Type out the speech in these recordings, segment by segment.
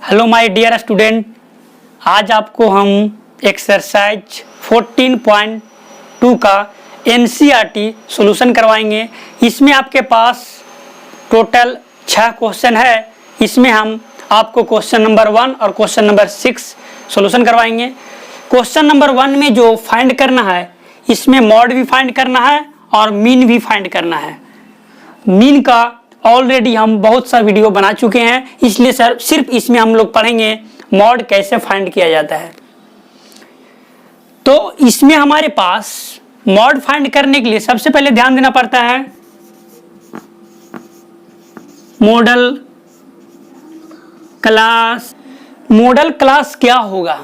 Hello my dear student, आज आपको हम एक्सरसाइज 14.2 का एनसीईआरटी सॉल्यूशन करवाएंगे। इसमें आपके पास टोटल 6 क्वेश्चन है। इसमें हम आपको क्वेश्चन नंबर 1 और क्वेश्चन नंबर 6 सॉल्यूशन करवाएंगे। क्वेश्चन नंबर 1 में जो फाइंड करना है, इसमें मॉड भी फाइंड करना है और मीन भी फाइंड करना है। मीन का ऑलरेडी हम बहुत सा वीडियो बना चुके हैं, इसलिए सर सिर्फ इसमें हम लोग पढ़ेंगे मॉड कैसे फाइंड किया जाता है। तो इसमें हमारे पास मॉड फाइंड करने के लिए सबसे पहले ध्यान देना पड़ता है मॉडल क्लास। मॉडल क्लास क्या होगा,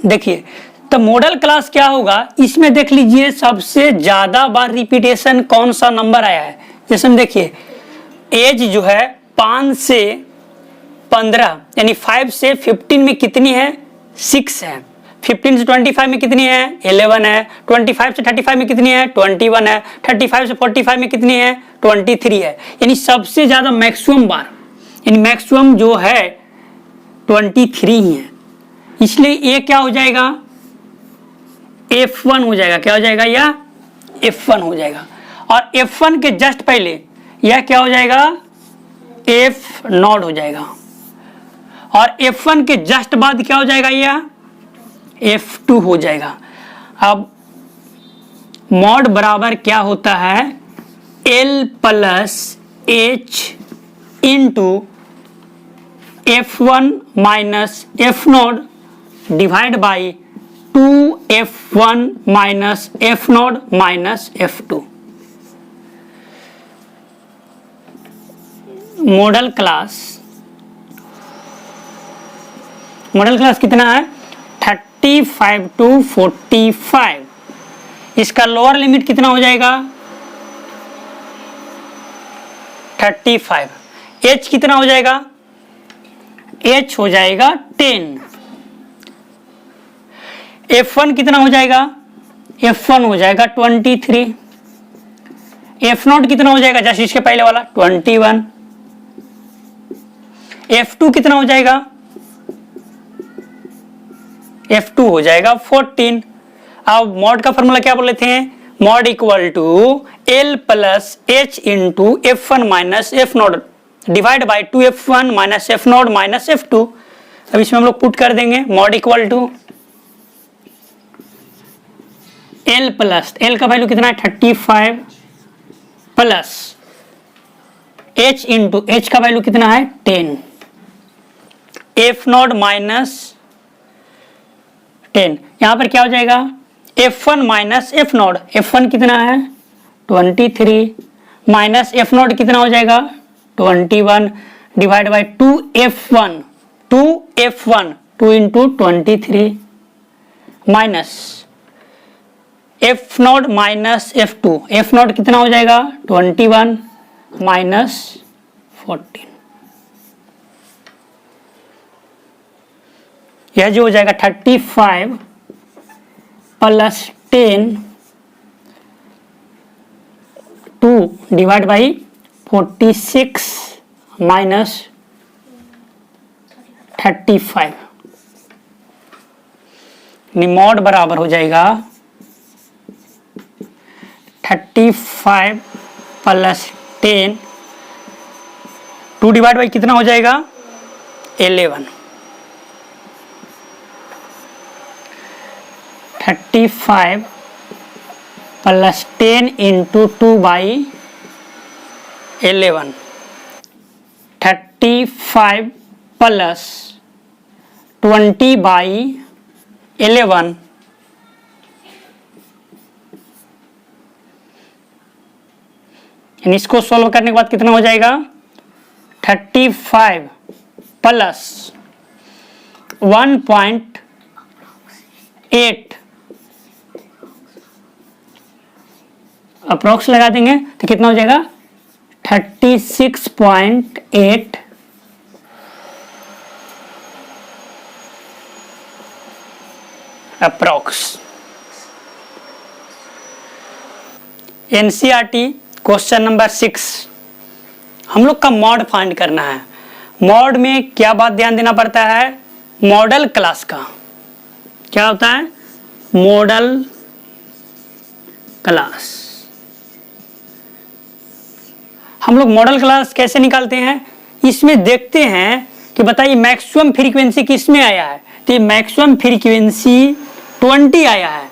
देखिए तो मॉडल क्लास क्या होगा, इसमें देख लीजिए सबसे ज्यादा बार रिपीटेशन कौन सा नंबर आया है। जैसे देखिए एज जो है 5 से 15 यानी 5 से 15 में कितनी है, 6 है। 15 से 25 में कितनी है, 11 है। 25 से 35 में कितनी है, 21 है। 35 से 45 में कितनी है, 23 है। यानी सबसे ज्यादा मैक्सिमम बार, यानी मैक्सिमम जो है 23 ही है। इसलिए ये क्या हो जाएगा, F1 हो जाएगा। क्या हो जाएगा, या F1 हो जाएगा। और F1 के जस्ट पहले यह क्या हो जाएगा, F0 हो जाएगा। और F1 के जस्ट बाद क्या हो जाएगा, यह F2 हो जाएगा। अब मॉड बराबर क्या होता है, L plus H into F1 minus F0 divide by 2F1 minus F0 minus F2। Model class कितना है, 35 to 45। इसका लोअर लिमिट कितना हो जाएगा, 35। H कितना हो जाएगा, H हो जाएगा 10। F1 कितना हो जाएगा, F1 हो जाएगा 23। F0 कितना हो जाएगा, जैसे इसके पहले वाला 21। F2 कितना हो जाएगा, F2 हो जाएगा 14। अब मॉड का फॉर्मूला क्या बोले थे, mod equal to L plus H into F1 minus F0 divide by 2F1 minus F0 minus F2। अब इसमें हम लोग पुट कर देंगे mod equal to L plus L का वैल्यू कितना है 35 प्लस H इंटू H का वैल्यू कितना है 10, F0 माइनस 10। यहां पर क्या हो जाएगा, F1 माइनस F0। F1 कितना है 23 माइनस F0 कितना हो जाएगा 21 divide by 2F1 2 into 23 minus F0 minus F2। F0 कितना हो जाएगा 21 माइनस 14। यह जो हो जाएगा 35 plus 10 2 divide by 46 minus 35। Mod बराबर हो जाएगा 35 प्लस 10 2 डिवाइड बाई कितना हो जाएगा 11। 35 plus 10 into 2 by 11। 35 plus 20 by 11 इसको सॉल्व करने के बाद कितना हो जाएगा 35 प्लस 1.8 अप्रोक्स लगा देंगे तो कितना हो जाएगा 36.8 अप्रोक्स। एनसीईआरटी क्वेश्चन नंबर 6 हम लोग का मॉड फाइंड करना है। मॉड में क्या बात ध्यान देना पड़ता है, मॉडल क्लास का। क्या होता है, मॉडल क्लास। हम लोग मॉडल क्लास कैसे निकालते हैं, इसमें देखते हैं कि बताइए मैक्सिमम फ्रीक्वेंसी किस में आया है, तो ये मैक्सिमम फ्रीक्वेंसी 20 आया है,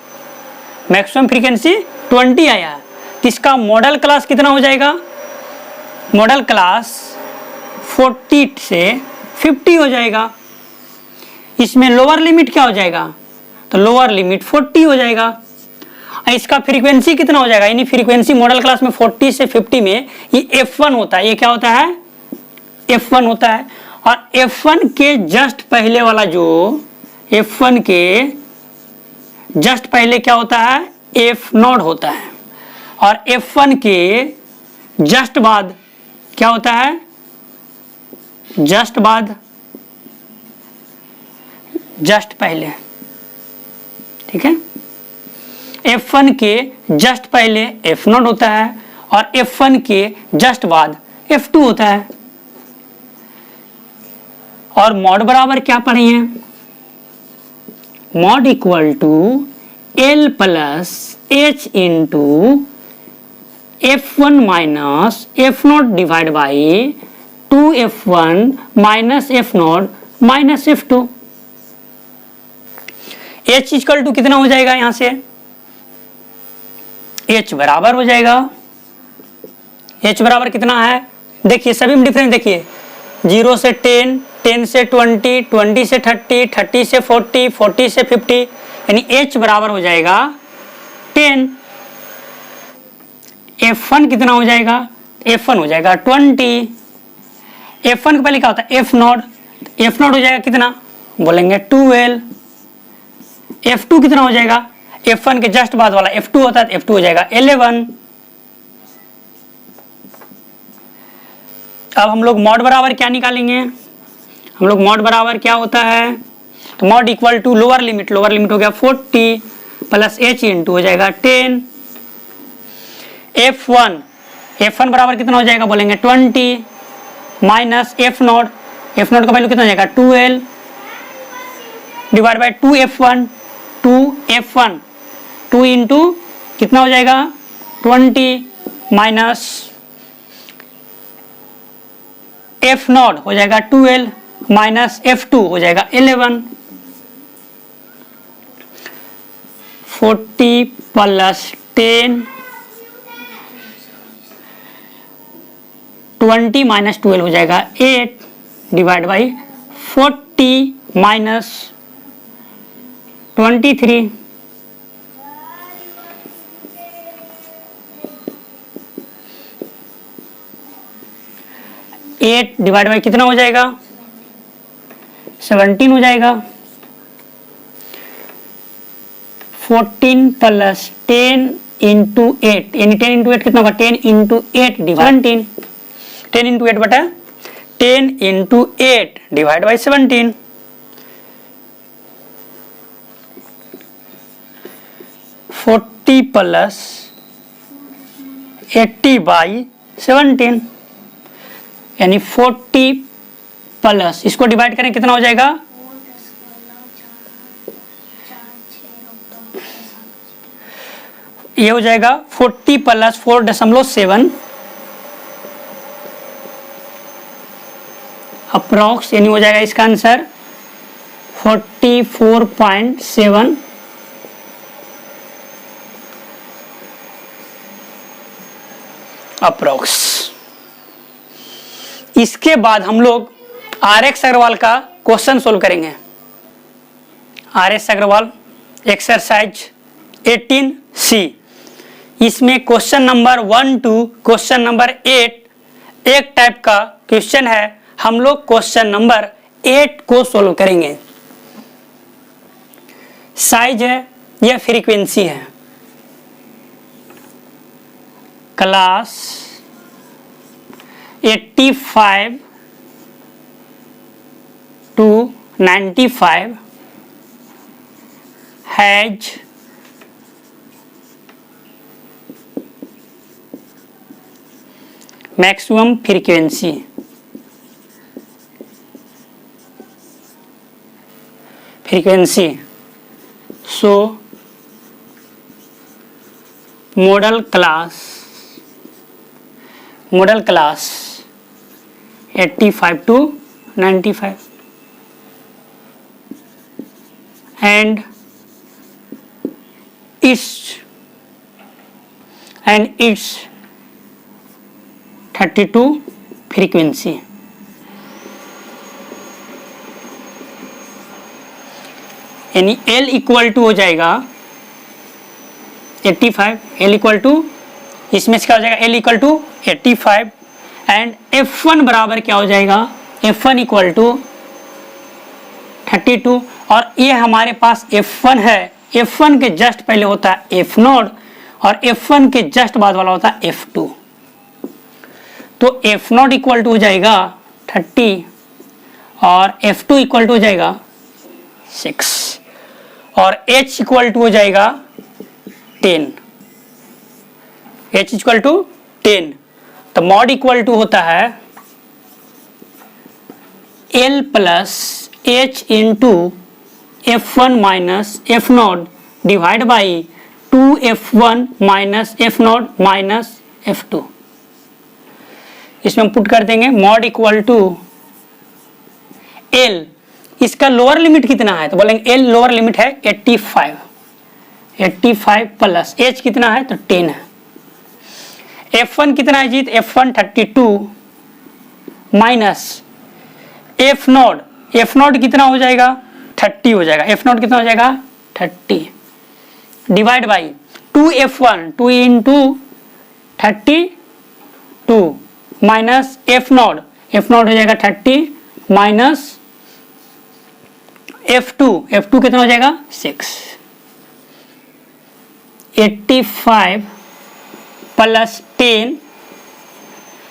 मैक्सिमम फ्रीक्वेंसी 20 आया है, तो इसका मॉडल क्लास कितना हो जाएगा, मॉडल क्लास 40 से 50 हो जाएगा। इसमें लोअर लिमिट क्या हो जाएगा, तो लोअर लिमिट 40 हो जाएगा। इसका फ्रीक्वेंसी कितना हो जाएगा, यानी फ्रीक्वेंसी मॉडल क्लास में 40 से 50 में ये F1 होता है, ये क्या होता है, F1 होता है। और F1 के जस्ट पहले वाला जो F1 के जस्ट पहले क्या होता है, F0 होता है। और F1 के जस्ट बाद क्या होता है, जस्ट बाद, जस्ट पहले, ठीक है। F1 के जस्ट पहले F0 होता है और F1 के जस्ट बाद F2 होता है। और मॉड बराबर क्या पढ़े हैं, mod equal to L plus H into F1 minus F0 divide by 2F1 minus F0 minus F2। H equal to कितना हो जाएगा, यहां से H बराबर हो जाएगा, H बराबर कितना है, देखिए सभी में डिफरेंस देखिए, 0 से 10, 10 से 20, 20 से 30, 30 से 40, 40 से 50, यानी H बराबर हो जाएगा 10। F1 कितना हो जाएगा, F1 हो जाएगा 20। F1 के पहले क्या होता है, F0, F0 हो जाएगा कितना, बोलेंगे 12। F2 कितना हो जाएगा, F1 के जस्ट बाद वाला F2 होता है, F2 हो जाएगा 11। अब हम लोग मॉड बराबर क्या निकालेंगे, हम लोग मॉड बराबर क्या होता है, तो mod equal to lower limit, lower limit हो गया 40 प्लस H इंटू हो जाएगा 10। F1 बराबर कितना हो जाएगा, बोलेंगे 20 माइनस F0, F0 का वैल्यू कितना हो जाएगा 12 डिवाइड बाई 2F1 2 इंटू कितना हो जाएगा 20 माइनस F0 हो जाएगा 12 माइनस F2 हो जाएगा 11। 40 प्लस 10, 20 माइनस 12 हो जाएगा 8 divide by 40 minus 23। 8 divide by कितना हो जाएगा 17 हो जाएगा। 14 प्लस 10 इंटू 8, यानी 10 इंटू 8 कितना होगा, 10 इंटू 8 डिवाइड 17, 10 इंटू 8 बटा 10 into 8 divide by 17। 40 plus 80 by 17, यानी 40 प्लस इसको डिवाइड करें कितना हो जाएगा, ये हो जाएगा 40 प्लस 4.7 अप्रॉक्स, यानी हो जाएगा इसका आंसर 44.7 अप्रॉक्स। इसके बाद हम लोग RX अग्रवाल का क्वेश्चन सोल्व करेंगे। RX अग्रवाल एक्सरसाइज 18C, इसमें question number 1 to question number 8 एक टाइप का क्वेश्चन है। हम लोग क्वेश्चन नंबर 8 को सोल्व करेंगे। साइज है या फ्रीक्वेंसी है, class 85 to 95 has maximum frequency frequency. So model class 85 to 95 and its 32 frequency. यानी L इक्वल टू हो जाएगा 85, L इक्वल टू, इसमें से क्या हो जाएगा, L equal to 85 and F1 बराबर क्या हो जाएगा, F1 इक्वल टू 32 और ये हमारे पास F1 है, F1 के जस्ट पहले होता है F0 और F1 के जस्ट बाद वाला होता है F2। तो F0 इक्वल टू हो जाएगा 30 और F2 इक्वल टू हो जाएगा 6 और H इक्वल टू हो जाएगा 10, H इक्वल टू 10। तो मॉड इक्वल टू होता है L plus H into F1 minus F0 divide by 2F1 minus F0 minus F2। इसमें हम पुट कर देंगे मॉड इक्वल टू L, इसका लोअर लिमिट कितना है तो बोलेंगे L लोअर लिमिट है 85 प्लस H कितना है तो 10 है। F1 कितना है जीत, F1 32 माइनस F0 कितना हो जाएगा 30 हो जाएगा, F0 कितना हो जाएगा 30 divide by 2F1 2 into 32 minus F0 हो जाएगा 30 माइनस F2 कितना हो जाएगा 6। 85 प्लस 10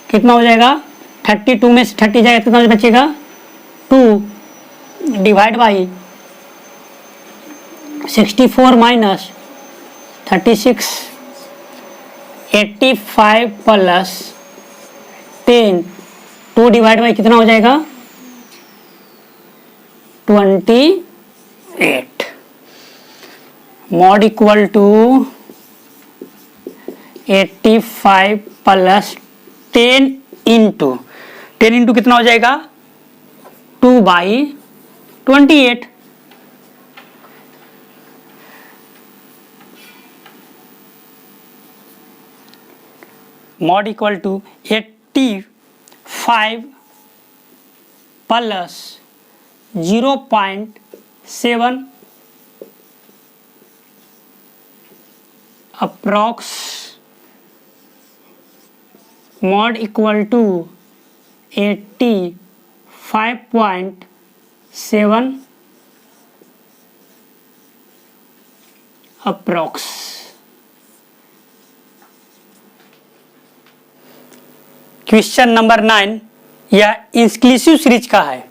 कितना हो जाएगा, 32 में से 30 जाएगा कितना बचेगा 2 divide by 64 minus 36। 85 plus 10 2 divide by कितना हो जाएगा 28। Mod equal to 85 plus 10 into कितना हो जाएगा 2/28। Mod equal to 85 plus 0.7 approx mod equal to 85.7 approx. Question number 9 यह इंक्लूसिव सीरीज का है।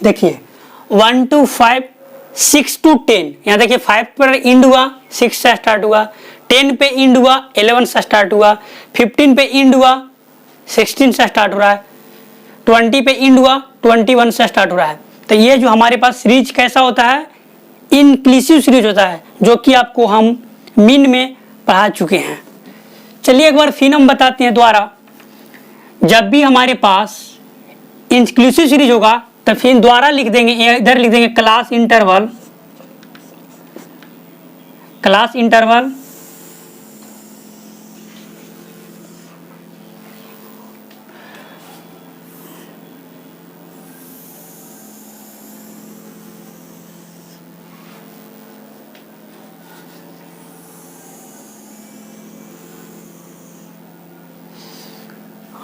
देखिए 1 to 5 6 to 10, यहाँ देखिए 5 पर इंड हुआ 6 से स्टार्ट हुआ, 10 पे इंड हुआ 11 से स्टार्ट हुआ, 15 पे इंड हुआ 16 से स्टार्ट हो रहा है, 20 पे इंड हुआ 21 से स्टार्ट हो रहा है। तो ये जो हमारे पास सीरीज कैसा होता है, इंक्लूसिव सीरीज होता है, जो कि आपको हम मीन में पढ़ा चुके हैं। चलिए एक बार फिर हम बताते हैं द्वारा। जब भी हमारे पास इंक्लूसिव सीरीज होगा तो फिर द्वारा लिख देंगे, इधर लिख देंगे क्लास इंटरवल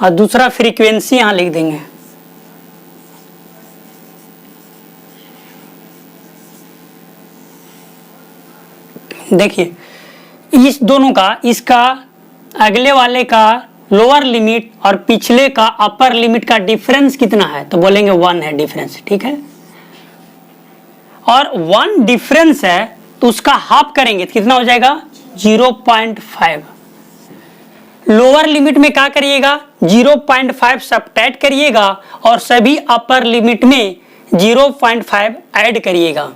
और दूसरा फ्रीक्वेंसी यहां लिख देंगे। देखिए इस दोनों का, इसका अगले वाले का लोअर लिमिट और पिछले का अपर लिमिट का डिफरेंस कितना है तो बोलेंगे 1 है डिफरेंस, ठीक है। और 1 डिफरेंस है तो उसका हाफ करेंगे तो कितना हो जाएगा 0.5। लोअर लिमिट में क्या करिएगा 0.5 सब्ट्रैक्ट करिएगा और सभी अपर लिमिट में 0.5 ऐड करिएगा।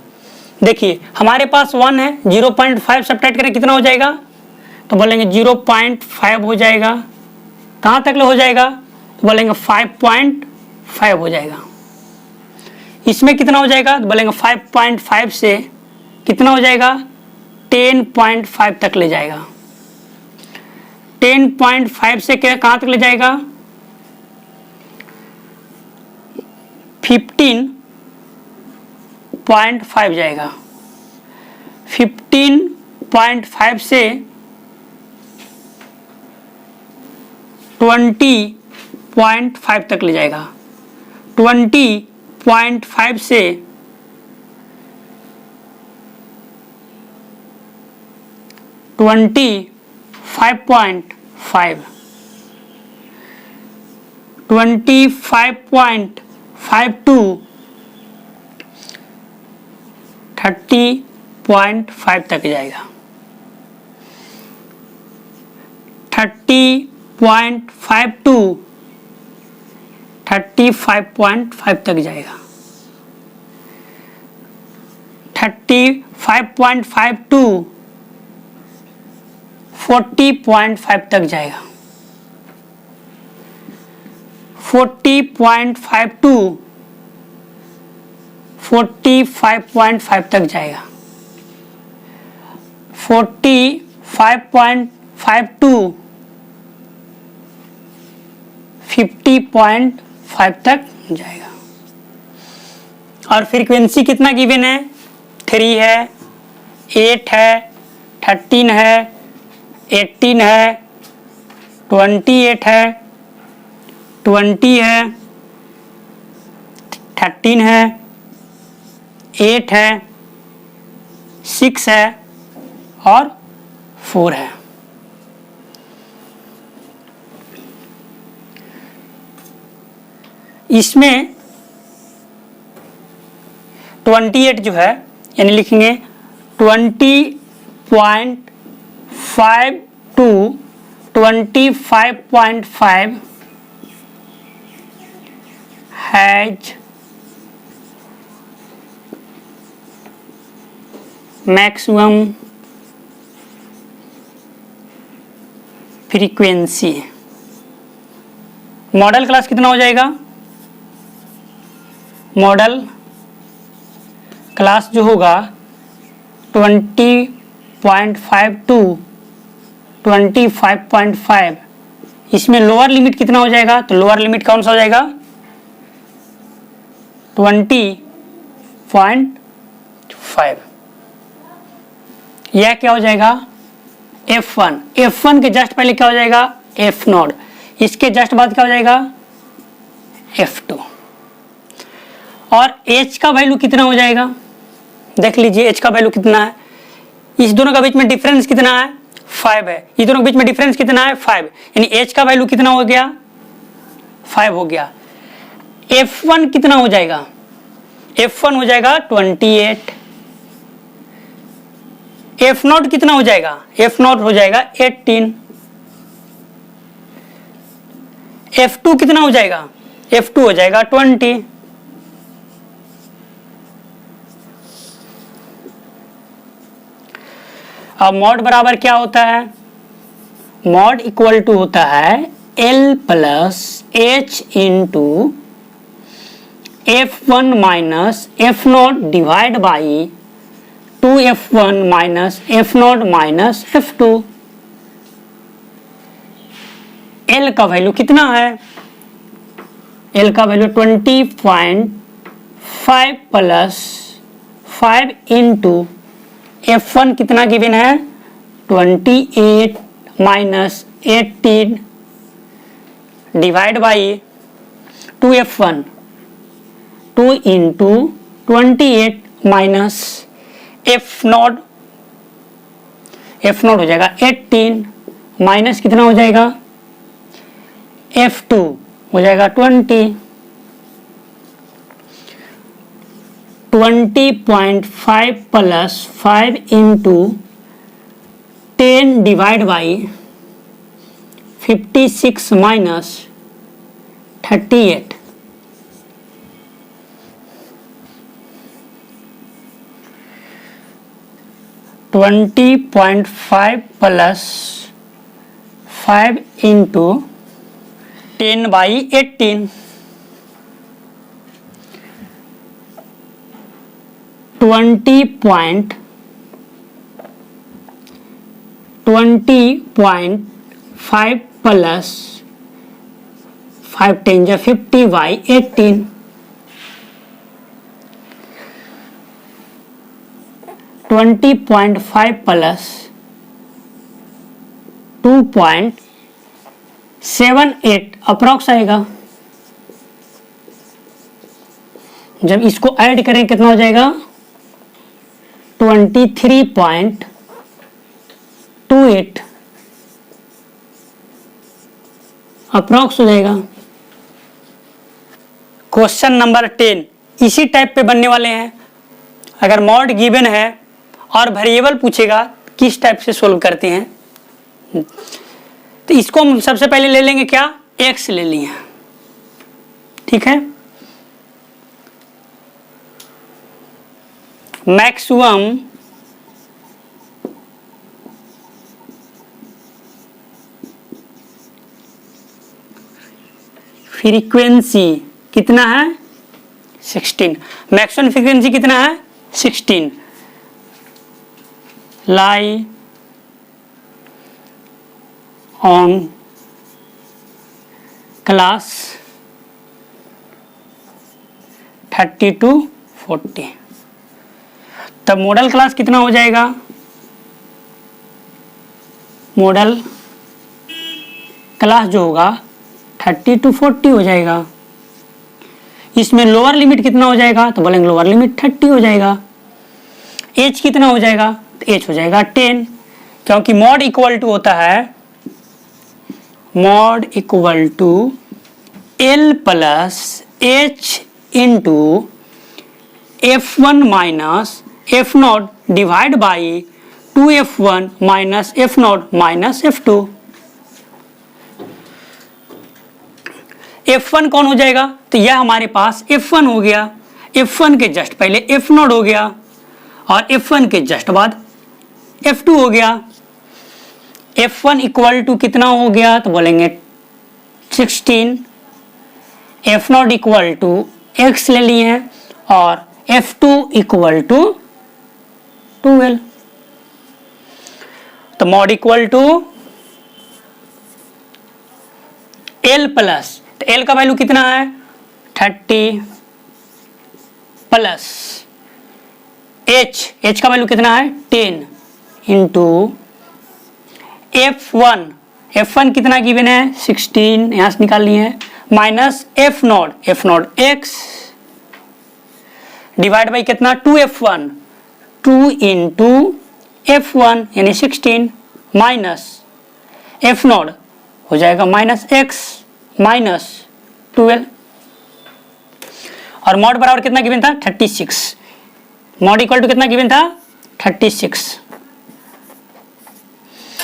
देखिए हमारे पास 1 है, 0.5 सब्ट्रैक्ट करें कितना हो जाएगा, तो बोलेंगे 0.5 हो जाएगा। कहाँ तक हो जाएगा, तो बोलेंगे 5.5 हो जाएगा। इसमें कितना हो जाएगा, तो बोलेंगे 5.5 से कितना हो जाएगा, 10.5 तक ले जाएगा। 10.5 से कहाँ तक ले जाएगा, 15.5 जाएगा। 15.5 से 20.5 तक ले जाएगा। 20.5 से 25.5, 25.5 to 30.5 तक जाएगा। 30.5 to 35.5 तक जाएगा। 35.5 to 40.5 तक जाएगा। 40.5 to 45.5 तक जाएगा। 45.5 to 50.5 तक जाएगा। और फ्रीक्वेंसी कितना गिवन है, 3 है, 8 है, 13 है, 18 है, 28 है, 20 है, 13 है, 8 है, 6 है और 4 है। इसमें 28 जो है यानी लिखेंगे 20.5 to 25.5 has maximum frequency। Model class कितना हो जाएगा, मॉडल क्लास जो होगा 20.5 to 25.5, इसमें लोअर लिमिट कितना हो जाएगा, तो लोअर लिमिट कौन सा हो जाएगा, 20.5। यह क्या हो जाएगा, F1। F1 के जस्ट पहले क्या हो जाएगा, F0। इसके जस्ट बाद क्या हो जाएगा, F2। और H का वैल्यू कितना हो जाएगा, देख लीजिए H का वैल्यू कितना है। इस दोनों का बीच में डिफरेंस कितना है, 5 है। इस दोनों के बीच में डिफरेंस कितना है, 5, यानी H का वैल्यू कितना हो गया, 5 हो गया। F1 कितना हो जाएगा, F1 हो जाएगा 28। F0 कितना हो जाएगा, F0 हो जाएगा 18। F2 कितना हो जाएगा, F2 हो जाएगा 20। अब मॉड बराबर क्या होता है, मॉड इक्वल टू होता है L plus H into F1 minus F0 divide by 2F1 minus F0 minus F2। L का वैल्यू कितना है, L का वैल्यू 20.5 प्लस 5 इंटू F1 कितना गिवन है, 28 minus 18 divide by 2F1, 2 into 28 minus F0, F0 हो जाएगा 18 माइनस कितना हो जाएगा, F2 हो जाएगा 20। 20.5 plus 5 into 10 divide by 56 minus 38। 20.5 plus 5 into 10/18, 20.5 plus 5 10 जा 50/18, 20.5 प्लस 2.78 अप्रॉक्स आएगा। जब इसको ऐड करें कितना हो जाएगा 23.28 अप्रॉक्स हो जाएगा। क्वेश्चन नंबर 10 इसी टाइप पे बनने वाले हैं। अगर मॉड गिवन है और वेरिएबल पूछेगा किस टाइप से सोल्व करते हैं, तो इसको हम सबसे पहले ले लेंगे क्या, x ले लिए, ठीक है। मैक्सिमम फ्रीक्वेंसी कितना है 16, मैक्सिमम फ्रीक्वेंसी कितना है 16, लाई ऑन क्लास 30 to 40। तब मॉडल क्लास कितना हो जाएगा, मॉडल क्लास जो होगा 30 to 40 हो जाएगा। इसमें लोअर लिमिट कितना हो जाएगा, तो बोलेंगे लोअर लिमिट 30 हो जाएगा। एच कितना हो जाएगा, तो एच हो जाएगा 10, क्योंकि मॉड इक्वल टू होता है mod equal to L plus H into F1 minus F0 divide by 2F1 minus F0 minus F2। F1 कौन हो जाएगा, तो यह हमारे पास F1 हो गया, F1 के जस्ट पहले F0 हो गया और F1 के जस्ट बाद F2 हो गया। F1 इक्वल टू कितना हो गया, तो बोलेंगे 16, F0 इक्वल टू x ले लिए हैं और F2 इक्वल टू 12। तो mod equal to L plus, तो L का वैल्यू कितना है 30 प्लस H का वैल्यू कितना है 10 इंटू F1 कितना गिवन है 16, यहां से निकाल लिए हैं, minus F0 x divide by कितना 2F1 2 इंटू F1 यानी 16 माइनस F0 हो जाएगा माइनस x माइनस 12 और मॉड बराबर कितना गिवन था 36, मॉड इक्वल टू कितना गिवन था 36,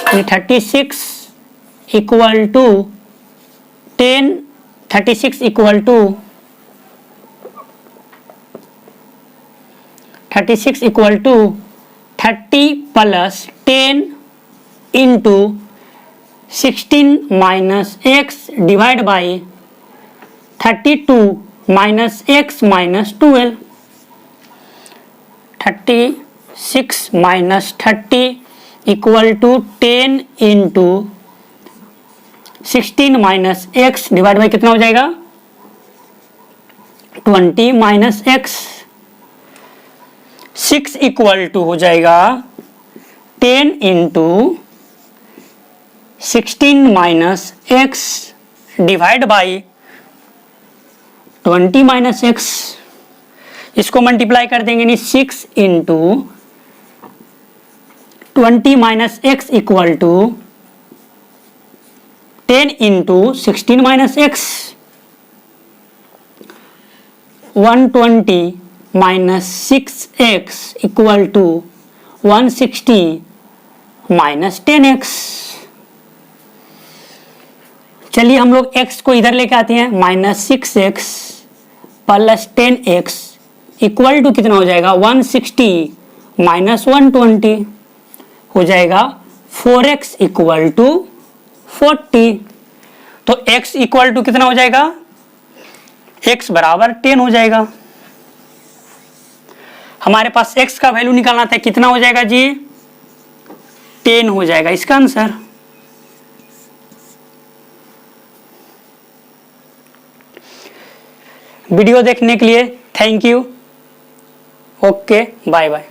यानी 36 equal to 10, 36 equal to 36 equal to 30 plus 10 into 16 minus x divide by 32 minus x minus 12, 36 minus 30 equal to 10 into 16 minus x divide by कितना हो जाएगा 20 माइनस x, 6 इक्वल टू हो जाएगा 10 into 16 minus x divide by 20 minus x, इसको multiply कर देंगे नहीं 6 into 20 minus x equal to 10 into 16 minus x, 120 minus 6x equal to 160 minus 10x। चलिए हम लोग x को इधर लेके आते हैं, minus 6x plus 10x equal to कितना हो जाएगा 160 माइनस 120, हो जाएगा 4x इक्वल टू 40। तो x इक्वल टू कितना हो जाएगा, x बराबर 10 हो जाएगा। हमारे पास x का वैल्यू निकालना था, कितना हो जाएगा जी, 10 हो जाएगा इसका आंसर। वीडियो देखने के लिए thank you. Okay, bye bye.